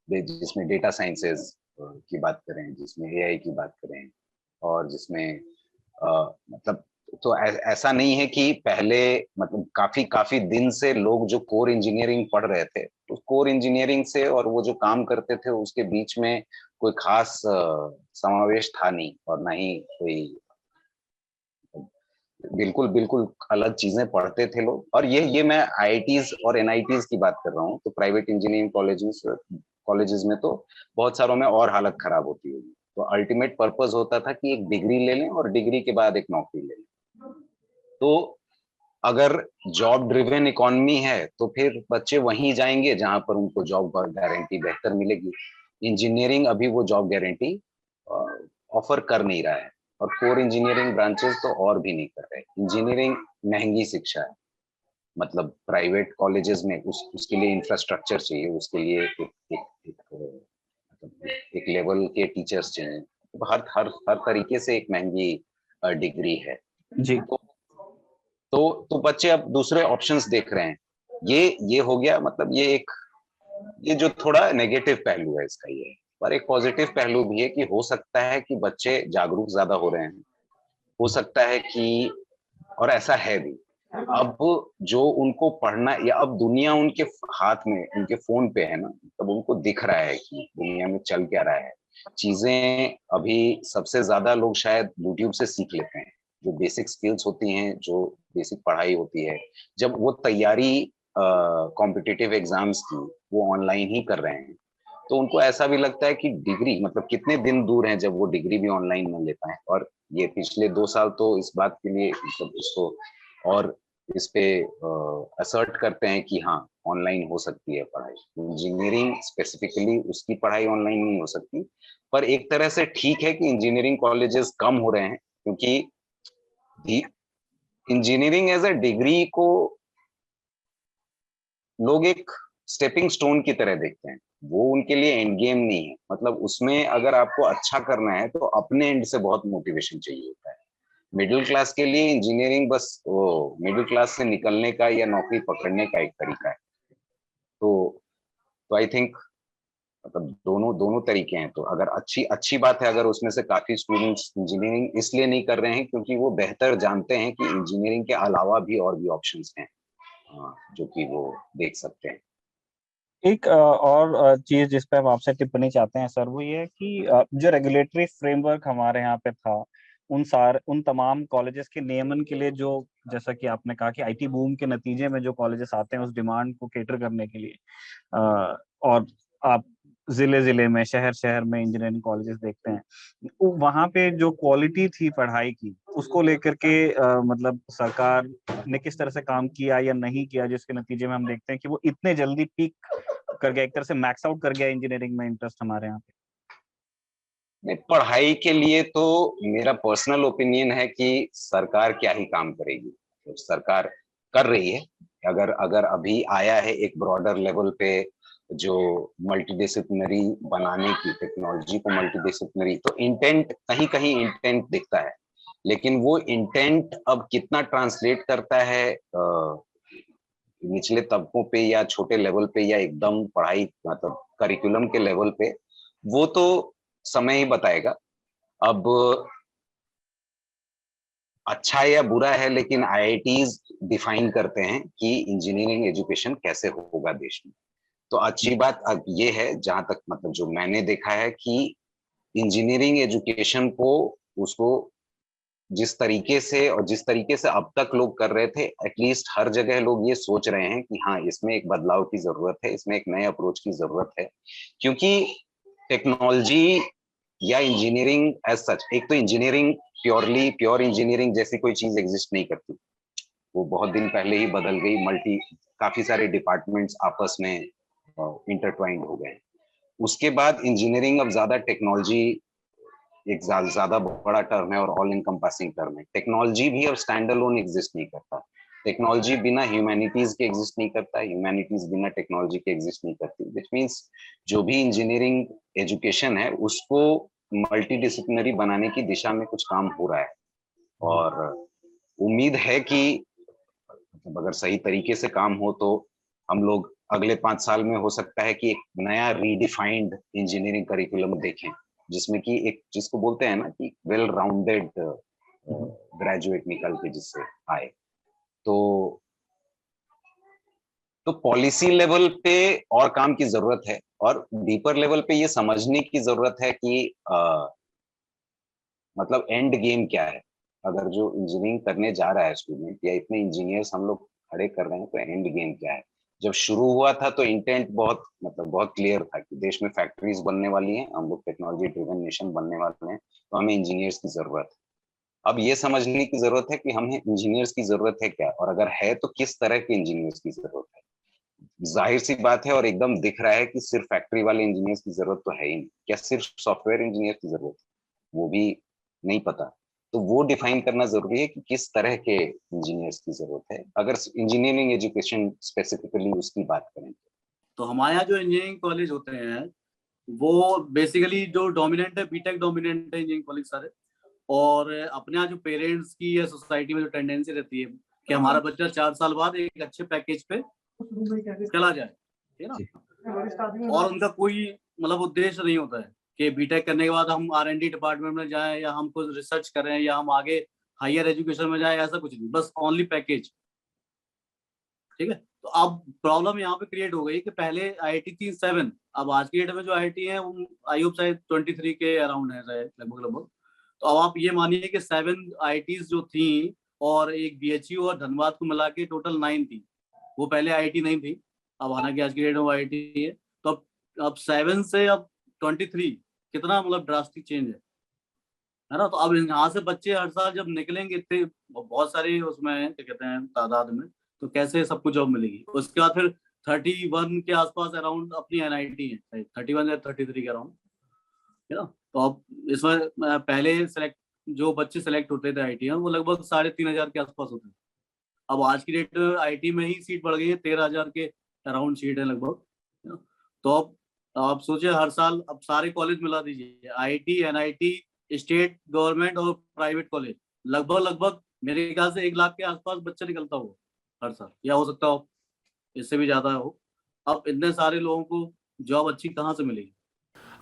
जिसमें डेटा साइंसेज की बात करें, जिसमें एआई की बात करें, और जिसमें मतलब तो ऐसा नहीं है कि पहले मतलब काफी काफी दिन से लोग जो कोर इंजीनियरिंग पढ़ रहे थे, तो कोर इंजीनियरिंग से और वो जो काम करते थे उसके बीच में कोई खास समावेश था नहीं, और ना ही कोई, बिल्कुल बिल्कुल अलग चीजें पढ़ते थे लोग। और ये मैं आईआईटीज और एनआईटीज की बात कर रहा हूँ, तो प्राइवेट इंजीनियरिंग कॉलेजेस में तो बहुत सारों में और हालत खराब होती होगी। तो अल्टीमेट पर्पस होता था कि एक डिग्री ले लें और डिग्री के बाद एक नौकरी ले लें। तो अगर जॉब ड्रिवन इकोनॉमी है तो फिर बच्चे वहीं जाएंगे जहां पर उनको जॉब गारंटी बेहतर मिलेगी। इंजीनियरिंग अभी वो जॉब गारंटी ऑफर कर नहीं रहा है, और कोर इंजीनियरिंग ब्रांचेस तो और भी नहीं कर रहे। इंजीनियरिंग महंगी शिक्षा है, मतलब प्राइवेट कॉलेजेस में उसके लिए इंफ्रास्ट्रक्चर चाहिए, उसके लिए एक लेवल के टीचर्स चाहिए, हर हर हर तरीके से एक महंगी डिग्री है जी। तो बच्चे अब दूसरे ऑप्शंस देख रहे हैं। ये हो गया, मतलब ये जो थोड़ा नेगेटिव पहलू है इसका ये है। पर एक पॉजिटिव पहलू भी है कि हो सकता है कि बच्चे जागरूक ज्यादा हो रहे हैं, हो सकता है कि, और ऐसा है भी, अब जो उनको पढ़ना, या अब दुनिया उनके हाथ में, उनके फोन पे है ना, तब उनको दिख रहा है कि दुनिया में चल क्या रहा है। चीजें अभी सबसे ज्यादा लोग शायद यूट्यूब से सीख लेते हैं, जो बेसिक स्किल्स होती हैं, जो बेसिक पढ़ाई होती है, जब वो तैयारी कॉम्पिटिटिव एग्जाम्स की वो ऑनलाइन ही कर रहे हैं, तो उनको ऐसा भी लगता है कि डिग्री मतलब कितने दिन दूर हैं जब वो डिग्री भी ऑनलाइन न ले पाए। और ये पिछले 2 साल तो इस बात के लिए मतलब इसको और इस पे असर्ट करते हैं कि हाँ ऑनलाइन हो सकती है पढ़ाई। इंजीनियरिंग स्पेसिफिकली उसकी पढ़ाई ऑनलाइन नहीं हो सकती, पर एक तरह से ठीक है कि इंजीनियरिंग कॉलेजेस कम हो रहे हैं, क्योंकि इंजीनियरिंग एज अ डिग्री को लोग एक स्टेपिंग स्टोन की तरह देखते हैं, वो उनके लिए एंड गेम नहीं है। मतलब उसमें अगर आपको अच्छा करना है तो अपने एंड से बहुत मोटिवेशन चाहिए होता है। मिडिल क्लास के लिए इंजीनियरिंग बस वो मिडिल क्लास से निकलने का या नौकरी पकड़ने का एक तरीका है। तो आई थिंक मतलब दोनों दोनों तरीके हैं। तो अगर अच्छी बात है अगर उसमें से काफी स्टूडेंट्स इंजीनियरिंग इसलिए नहीं कर रहे हैं क्योंकि वो बेहतर जानते हैं कि इंजीनियरिंग के अलावा भी और भी ऑप्शंस हैं जो कि वो देख सकते हैं। एक और चीज जिस पे हम आपसे टिप्पणी चाहते हैं सर, वो ये है कि जो रेगुलेटरी फ्रेमवर्क हमारे यहाँ पे था, उन तमाम कॉलेजेस के नियमन के लिए, जो जैसा कि आपने कहा कि आईटी बूम के नतीजे में जो कॉलेजेस आते हैं उस डिमांड को केटर करने के लिए, और आप जिले जिले में, शहर शहर में इंजीनियरिंग कॉलेजेस देखते हैं, वहां पे जो क्वालिटी थी पढ़ाई की, उसको लेकर के मतलब सरकार ने किस तरह से काम किया या नहीं किया, जिसके नतीजे में हम देखते हैं कि वो इतने जल्दी पीक कर गया, एक तरह से मैक्स आउट कर गया इंजीनियरिंग में इंटरेस्ट हमारे यहाँ पे। नहीं, पढ़ाई के लिए तो मेरा पर्सनल ओपिनियन है कि सरकार क्या ही काम करेगी। तो सरकार कर रही है, अगर अभी आया है एक ब्रॉडर लेवल पे जो मल्टीडिसिप्लिनरी बनाने की, टेक्नोलॉजी को मल्टीडिसिप्लिनरी, तो इंटेंट कहीं कहीं इंटेंट दिखता है, लेकिन वो इंटेंट अब कितना ट्रांसलेट करता है निचले तबकों पे या छोटे लेवल पे या एकदम पढ़ाई मतलब करिकुलम के लेवल पे, वो तो समय ही बताएगा। अब अच्छा या बुरा है, लेकिन आईआईटीज डिफाइन करते हैं कि इंजीनियरिंग एजुकेशन कैसे होगा देश में। तो अच्छी बात अब ये है, जहां तक मतलब जो मैंने देखा है, कि इंजीनियरिंग एजुकेशन को उसको जिस तरीके से अब तक लोग कर रहे थे, एटलीस्ट हर जगह लोग ये सोच रहे हैं कि हाँ इसमें एक बदलाव की जरूरत है, इसमें एक नए अप्रोच की जरूरत है। क्योंकि टेक्नोलॉजी या इंजीनियरिंग एज सच, एक तो इंजीनियरिंग प्योर इंजीनियरिंग जैसी कोई चीज एग्जिस्ट नहीं करती, वो बहुत दिन पहले ही बदल गई। काफी सारे डिपार्टमेंट्स आपस में इंटरट्वाइंड हो गए। उसके बाद इंजीनियरिंग अब ज्यादा टेक्नोलॉजी एक ज्यादा बड़ा टर्म है और ऑल इनकम्पासिंग टर्म है। टेक्नोलॉजी भी अब स्टैंड अलोन एग्जिस्ट नहीं करता, टेक्नोलॉजी बिना ह्यूमैनिटीज के एग्जिस्ट नहीं करता, ह्यूमैनिटीज बिना टेक्नोलॉजी के एग्जिस्ट नहीं करती, विच मीन्स जो भी इंजीनियरिंग एजुकेशन है उसको मल्टीडिसिप्लिनरी बनाने की दिशा में कुछ काम हो रहा है। और उम्मीद है कि मतलब अगर सही तरीके से काम हो तो हम लोग अगले 5 साल में हो सकता है कि एक नया रीडिफाइंड इंजीनियरिंग करिकुलम देखें, जिसमें कि एक जिसको बोलते हैं ना कि वेल राउंडेड ग्रेजुएट निकल के जिससे आए। तो पॉलिसी लेवल पे और काम की जरूरत है, और डीपर लेवल पे ये समझने की जरूरत है कि मतलब एंड गेम क्या है। अगर जो इंजीनियरिंग करने जा रहा है स्टूडेंट या इतने इंजीनियर्स हम लोग खड़े कर रहे हैं तो एंड गेम क्या है। जब शुरू हुआ था तो इंटेंट बहुत बहुत क्लियर था कि देश में फैक्ट्रीज बनने वाली हैं, हम लोग टेक्नोलॉजी ड्रिवन नेशन बनने वाले हैं, तो हमें इंजीनियर्स की जरूरत है। अब ये समझने की जरूरत है कि हमें इंजीनियर्स की जरूरत है क्या, और अगर है तो किस तरह के इंजीनियर्स की जरूरत है। जाहिर सी बात है और एकदम दिख रहा है कि सिर्फ फैक्ट्री वाले इंजीनियर्स की जरूरत तो है ही नहीं। क्या सिर्फ सॉफ्टवेयर इंजीनियर की जरूरत है, वो भी नहीं पता। तो वो डिफाइन करना जरूरी है कि किस तरह के इंजीनियर्स की जरूरत है, अगर इंजीनियरिंग एजुकेशन स्पेसिफिकली उसकी बात करें तो हमारे यहाँ जो इंजीनियरिंग कॉलेज होते हैं वो बेसिकली जो डोमिनेंट है, बीटेक डोमिनेंट है इंजीनियरिंग कॉलेज सारे। और अपने यहाँ जो पेरेंट्स की या सोसाइटी में जो टेंडेंसी रहती है कि हमारा बच्चा 4 साल बाद एक अच्छे पैकेज पे चला जाए, ठीक है ना, और उनका कोई मतलब उद्देश्य नहीं होता है कि बीटेक करने के बाद हम R&D डिपार्टमेंट में जाएं या हम कुछ रिसर्च करें या हम आगे हायर एजुकेशन में जाएं, ऐसा कुछ नहीं, बस ओनली पैकेज। ठीक है, तो अब प्रॉब्लम यहाँ पे क्रिएट हो गई कि पहले IIT थी 7, अब आज की डेट में जो IIT है वो आई होप शायद 23 के अराउंड है शायद, लगभग। तो अब आप ये मानिए कि 7 IITs जो थी और एक BHU और धनबाद को मिला के टोटल 9 थी। वो पहले IIT नहीं थी, अब हालांकि आज की डेट में IIT है। तो अब 7 से अब 23, कितना मतलब ड्रास्टिक चेंज है ना। तो अब यहाँ से बच्चे हर साल जब निकलेंगे इतने बहुत सारे उसमें क्या कहते हैं तादाद में, तो कैसे सबको जॉब मिलेगी। उसके बाद फिर 31 के आसपास अराउंड अपनी NIT है, 31 या 33 के अराउंड, है ना। तो अब इसमें पहले सेलेक्ट जो बच्चे सेलेक्ट होते थे IIT में वो लगभग 3,500 के आसपास होते थे। अब आज की डेट IIT में ही सीट बढ़ गई है, 13,000 के अराउंड सीट है लगभग। तो अब आप सोचिए हर साल अब सारे कॉलेज मिला दीजिए, IIT NIT स्टेट गवर्नमेंट और प्राइवेट कॉलेज, लगभग मेरे ख्याल से 1 लाख के आसपास बच्चा निकलता हो हर साल, या हो सकता हो इससे भी ज्यादा हो। अब इतने सारे लोगों को जॉब अच्छी कहाँ से मिलेगी।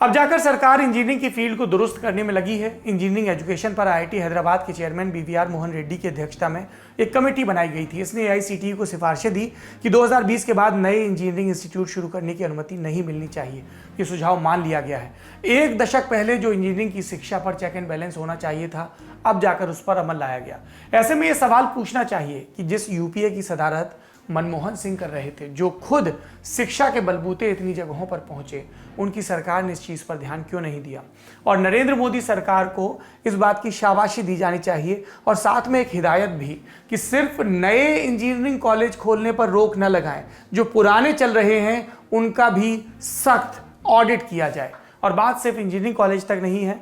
अब जाकर सरकार इंजीनियरिंग की फील्ड को दुरुस्त करने में लगी है। इंजीनियरिंग एजुकेशन पर IIT हैदराबाद के चेयरमैन BVR मोहन रेड्डी की अध्यक्षता में एक कमेटी बनाई गई थी। इसने AICTE को सिफारिशें दी कि 2020 के बाद नए इंजीनियरिंग इंस्टीट्यूट शुरू करने की अनुमति नहीं मिलनी चाहिए। ये सुझाव मान लिया गया है। 1 दशक पहले जो इंजीनियरिंग की शिक्षा पर चेक एंड बैलेंस होना चाहिए था, अब जाकर उस पर अमल लाया गया। ऐसे में ये सवाल पूछना चाहिए कि जिस UPA की सदारत मनमोहन सिंह कर रहे थे, जो खुद शिक्षा के बलबूते इतनी जगहों पर पहुंचे, उनकी सरकार ने इस चीज़ पर ध्यान क्यों नहीं दिया। और नरेंद्र मोदी सरकार को इस बात की शाबाशी दी जानी चाहिए और साथ में एक हिदायत भी कि सिर्फ नए इंजीनियरिंग कॉलेज खोलने पर रोक न लगाएं, जो पुराने चल रहे हैं उनका भी सख्त ऑडिट किया जाए। और बात सिर्फ इंजीनियरिंग कॉलेज तक नहीं है,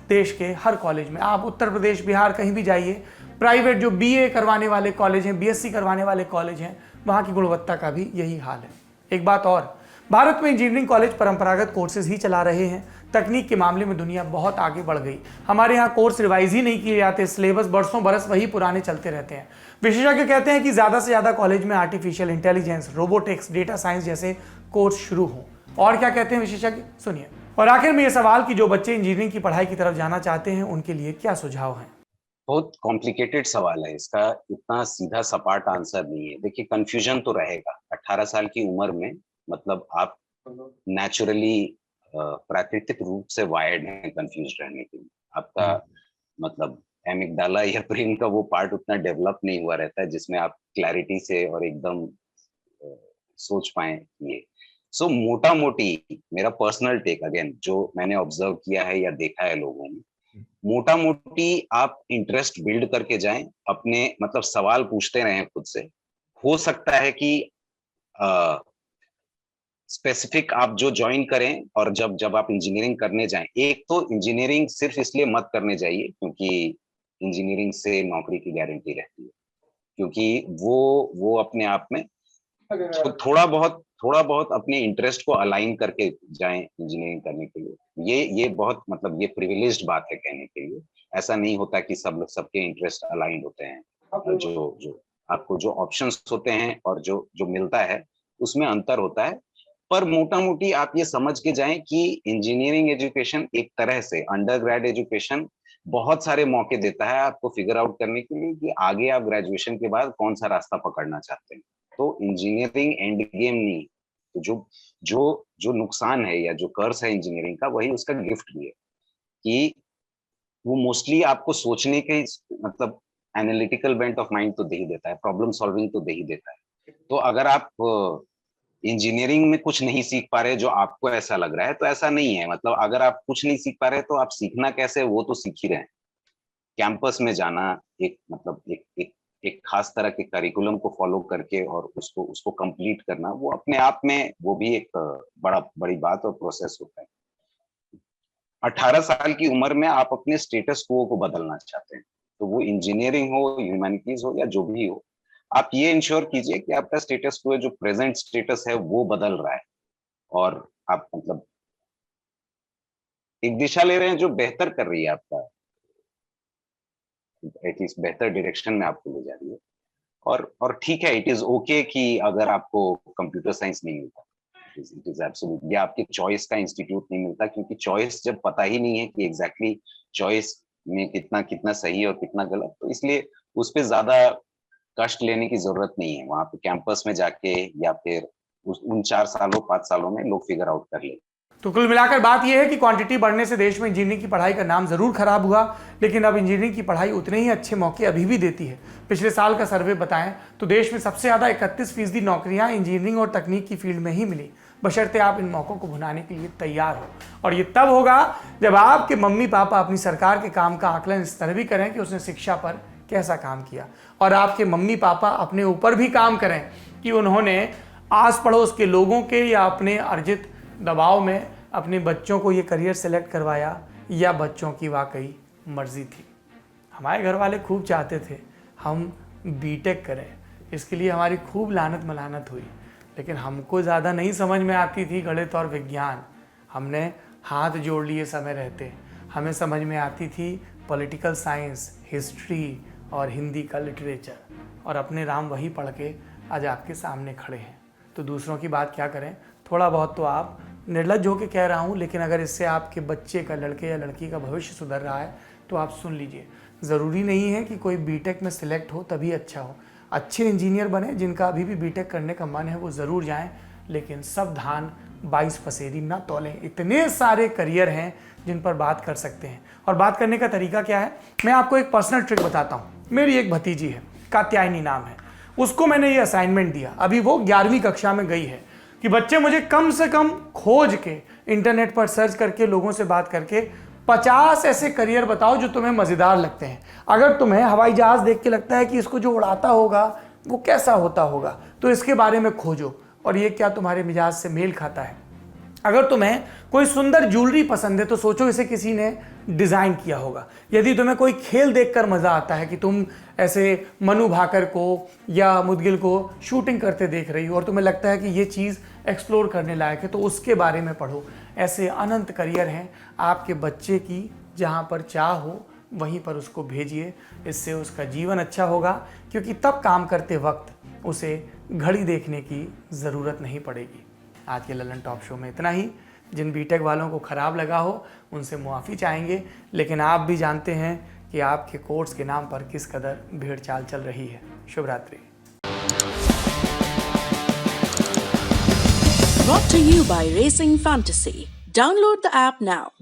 देश के हर कॉलेज में, आप उत्तर प्रदेश बिहार कहीं भी जाइए, प्राइवेट जो BA करवाने वाले कॉलेज हैं, BSc करवाने वाले कॉलेज हैं, वहाँ की गुणवत्ता का भी यही हाल है। एक बात और, भारत में इंजीनियरिंग कॉलेज परंपरागत कोर्सेज ही चला रहे हैं। तकनीक के मामले में दुनिया बहुत आगे बढ़ गई। हमारे यहाँ कोर्स रिवाइज ही नहीं किए जाते, सिलेबस बरसों बरस वही पुराने चलते रहते हैं। विशेषज्ञ कहते हैं कि ज़्यादा से ज़्यादा कॉलेज में artificial intelligence, robotics, data science जैसे कोर्स शुरू हों। और क्या कहते हैं विशेषज्ञ, सुनिए। और आखिर में ये सवाल कि जो बच्चे इंजीनियरिंग की पढ़ाई की तरफ जाना चाहते हैं उनके लिए क्या सुझाव हैं। बहुत कॉम्प्लिकेटेड सवाल है, इसका इतना सीधा सपाट आंसर नहीं है। देखिए, कंफ्यूजन तो रहेगा। 18 साल की उम्र में मतलब आप नेचुरली प्राकृतिक रूप से वायर्ड हैं कंफ्यूज रहने के लिए। आपका मतलब एमिगडाला या ब्रेन का वो पार्ट उतना डेवलप नहीं हुआ रहता है जिसमें आप क्लैरिटी से और एकदम सोच पाए ये। सो मोटा मोटी मेरा पर्सनल टेक, अगेन जो मैंने ऑब्जर्व किया है या देखा है लोगों में, मोटा मोटी आप इंटरेस्ट बिल्ड करके जाएं, अपने मतलब सवाल पूछते रहें खुद से। हो सकता है कि स्पेसिफिक आप जो ज्वाइन करें, और जब आप इंजीनियरिंग करने जाएं, एक तो इंजीनियरिंग सिर्फ इसलिए मत करने जाइए क्योंकि इंजीनियरिंग से नौकरी की गारंटी रहती है। क्योंकि वो अपने आप में थोड़ा बहुत अपने इंटरेस्ट को अलाइन करके जाएं इंजीनियरिंग करने के लिए। ये बहुत मतलब ये प्रिविलेज्ड बात है कहने के लिए। ऐसा नहीं होता कि सबके इंटरेस्ट अलाइंड होते हैं। जो आपको जो ऑप्शंस होते हैं और जो मिलता है उसमें अंतर होता है। पर मोटा मोटी आप ये समझ के जाएं कि इंजीनियरिंग एजुकेशन एक तरह से अंडरग्रेड एजुकेशन बहुत सारे मौके देता है आपको फिगर आउट करने के लिए कि आगे आप ग्रेजुएशन के बाद कौन सा रास्ता पकड़ना चाहते हैं। तो इंजीनियरिंग एंड गेम नहीं, तो जो नुकसान है या जो कर्स है इंजीनियरिंग का, वही उसका गिफ्ट भी है कि वो मोस्टली आपको सोचने के मतलब एनालिटिकल बेंट ऑफ माइंड तो दे ही देता है, प्रॉब्लम सॉल्विंग तो दे ही देता है। तो अगर आप इंजीनियरिंग में कुछ नहीं सीख पा रहे जो आपको ऐसा लग रहा है, तो ऐसा नहीं है। मतलब अगर आप कुछ नहीं सीख पा रहे तो आप सीखना कैसे, वो तो सीख ही रहे हैं। कैंपस में जाना, एक खास तरह के करिकुलम को फॉलो करके और उसको कंप्लीट करना, वो अपने आप में वो भी एक बड़ी बात और प्रोसेस होता है। 18 साल की उम्र में आप अपने स्टेटस को बदलना चाहते हैं, तो वो इंजीनियरिंग हो, ह्यूमैनिटीज हो या जो भी हो, आप ये इंश्योर कीजिए कि आपका स्टेटस को, जो प्रेजेंट स्टेटस है, वो बदल रहा है और आप मतलब एक दिशा ले रहे हैं जो बेहतर कर रही है आपका, एटलीस्ट बेहतर डायरेक्शन में आपको ले जा रही है। और ठीक है, इट इज ओके कि अगर आपको कंप्यूटर साइंस नहीं मिलता, इट इज एब्सोल्युटली आपके चॉइस का इंस्टीट्यूट नहीं मिलता, क्योंकि चॉइस जब पता ही नहीं है कि एग्जैक्टली चॉइस में कितना सही है और कितना गलत, तो इसलिए उस पर ज्यादा कष्ट लेने की जरूरत नहीं है। वहां पे कैंपस में जाके या फिर उन 4 सालों 5 सालों में लोग फिगर आउट कर ले। तो कुल मिलाकर बात यह है कि क्वांटिटी बढ़ने से देश में इंजीनियरिंग की पढ़ाई का नाम जरूर खराब हुआ, लेकिन अब इंजीनियरिंग की पढ़ाई उतने ही अच्छे मौके अभी भी देती है। पिछले साल का सर्वे बताएं तो देश में सबसे ज्यादा 31% नौकरियां इंजीनियरिंग और तकनीक की फील्ड में ही मिली, बशर्ते आप इन मौकों को भुनाने के लिए तैयार हो। और ये तब होगा जब आपके मम्मी पापा अपनी सरकार के काम का आकलन इस तरह भी करें कि उसने शिक्षा पर कैसा काम किया, और आपके मम्मी पापा अपने ऊपर भी काम करें कि उन्होंने आस पड़ोस के लोगों के या अपने अर्जित दबाव में अपने बच्चों को ये करियर सेलेक्ट करवाया, या बच्चों की वाकई मर्जी थी। हमारे घर वाले खूब चाहते थे हम बीटेक करें, इसके लिए हमारी खूब लानत मलानत हुई, लेकिन हमको ज़्यादा नहीं समझ में आती थी गणित और विज्ञान। हमने हाथ जोड़ लिए समय रहते। हमें समझ में आती थी पॉलिटिकल साइंस, हिस्ट्री और हिंदी का लिटरेचर, और अपने राम वही पढ़ के आज आपके सामने खड़े हैं। तो दूसरों की बात क्या करें, थोड़ा बहुत तो आप निर्लज्ज होकर कह रहा हूँ, लेकिन अगर इससे आपके बच्चे का, लड़के या लड़की का भविष्य सुधर रहा है तो आप सुन लीजिए। ज़रूरी नहीं है कि कोई बीटेक में सिलेक्ट हो तभी अच्छा हो। अच्छे इंजीनियर बने, जिनका अभी भी बीटेक करने का मन है वो ज़रूर जाएं, लेकिन सब धान 22 पसेरी ना तौलें। इतने सारे करियर हैं जिन पर बात कर सकते हैं, और बात करने का तरीका क्या है, मैं आपको एक पर्सनल ट्रिक बताता हूँ। मेरी एक भतीजी है, कात्यायनी नाम है, उसको मैंने ये असाइनमेंट दिया, अभी वो 11वीं कक्षा में गई है, कि बच्चे मुझे कम से कम खोज के इंटरनेट पर सर्च करके, लोगों से बात करके 50 ऐसे करियर बताओ जो तुम्हें मज़ेदार लगते हैं। अगर तुम्हें हवाई जहाज़ देख के लगता है कि इसको जो उड़ाता होगा वो कैसा होता होगा, तो इसके बारे में खोजो, और ये क्या तुम्हारे मिजाज से मेल खाता है। अगर तुम्हें कोई सुंदर ज्वेलरी पसंद है तो सोचो इसे किसी ने डिज़ाइन किया होगा। यदि तुम्हें कोई खेल देखकर मज़ा आता है कि तुम ऐसे मनु भाकर को या मुदगिल को शूटिंग करते देख रही हो और तुम्हें लगता है कि ये चीज़ एक्सप्लोर करने लायक है, तो उसके बारे में पढ़ो। ऐसे अनंत करियर हैं आपके बच्चे की, जहाँ पर चाह हो वहीं पर उसको भेजिए। इससे उसका जीवन अच्छा होगा, क्योंकि तब काम करते वक्त उसे घड़ी देखने की ज़रूरत नहीं पड़ेगी। आज के ललन टॉप शो में इतना ही। जिन बीटेक वालों को ख़राब लगा हो उनसे मुआफ़ी चाहेंगे, लेकिन आप भी जानते हैं कि आपके कोर्स के नाम पर किस कदर भीड़ चाल चल रही है। शुभ रात्रि। Brought to you by Racing Fantasy. Download the app now.